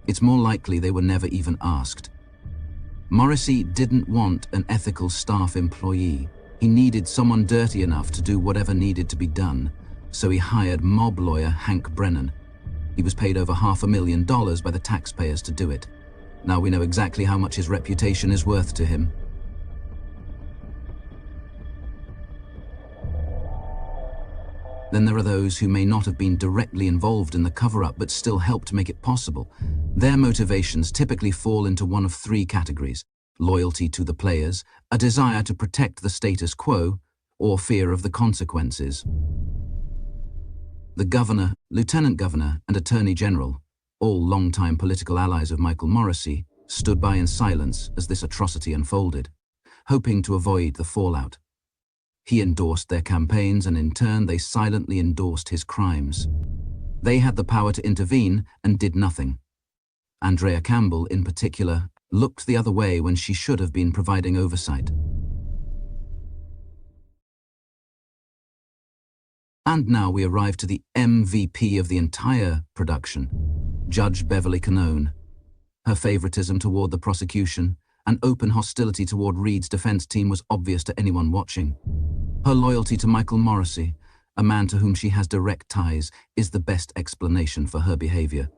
It's more likely they were never even asked. Morrissey didn't want an ethical staff employee. He needed someone dirty enough to do whatever needed to be done, so he hired mob lawyer Hank Brennan. He was paid over $500,000 by the taxpayers to do it. Now we know exactly how much his reputation is worth to him. Then there are those who may not have been directly involved in the cover-up but still helped make it possible. Their motivations typically fall into one of three categories: loyalty to the players, a desire to protect the status quo, or fear of the consequences. The governor, lieutenant governor, and attorney general, all longtime political allies of Michael Morrissey, stood by in silence as this atrocity unfolded, hoping to avoid the fallout. He endorsed their campaigns, and in turn they silently endorsed his crimes. They had the power to intervene and did nothing. Andrea Campbell, in particular, looked the other way when she should have been providing oversight. And now we arrive to the MVP of the entire production, Judge Beverly Canone. Her favoritism toward the prosecution and open hostility toward Reed's defense team was obvious to anyone watching. Her loyalty to Michael Morrissey, a man to whom she has direct ties, is the best explanation for her behavior.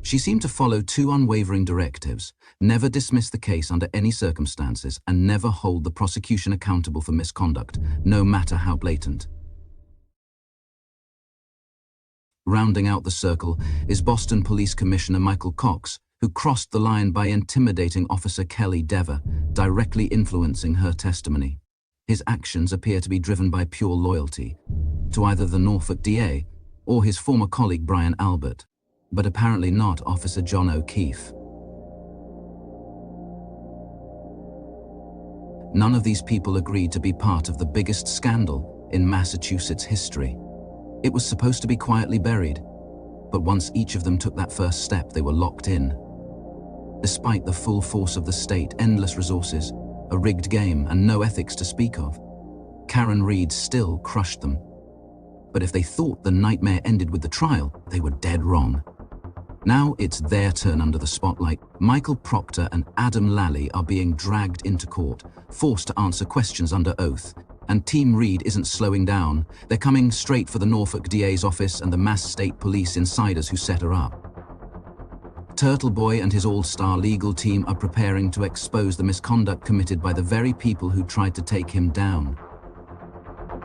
She seemed to follow two unwavering directives: never dismiss the case under any circumstances and never hold the prosecution accountable for misconduct, no matter how blatant. Rounding out the circle is Boston Police Commissioner Michael Cox, who crossed the line by intimidating Officer Kelly Dever, directly influencing her testimony. His actions appear to be driven by pure loyalty to either the Norfolk DA or his former colleague Brian Albert, but apparently not Officer John O'Keefe. None of these people agreed to be part of the biggest scandal in Massachusetts history. It was supposed to be quietly buried, but once each of them took that first step, they were locked in. Despite the full force of the state, endless resources, a rigged game, and no ethics to speak of, Karen Reed still crushed them. But if they thought the nightmare ended with the trial, they were dead wrong. Now it's their turn under the spotlight. Michael Proctor and Adam Lally are being dragged into court, forced to answer questions under oath. And Team Reed isn't slowing down. They're coming straight for the Norfolk DA's office and the Mass State Police insiders who set her up. Turtleboy and his all-star legal team are preparing to expose the misconduct committed by the very people who tried to take him down.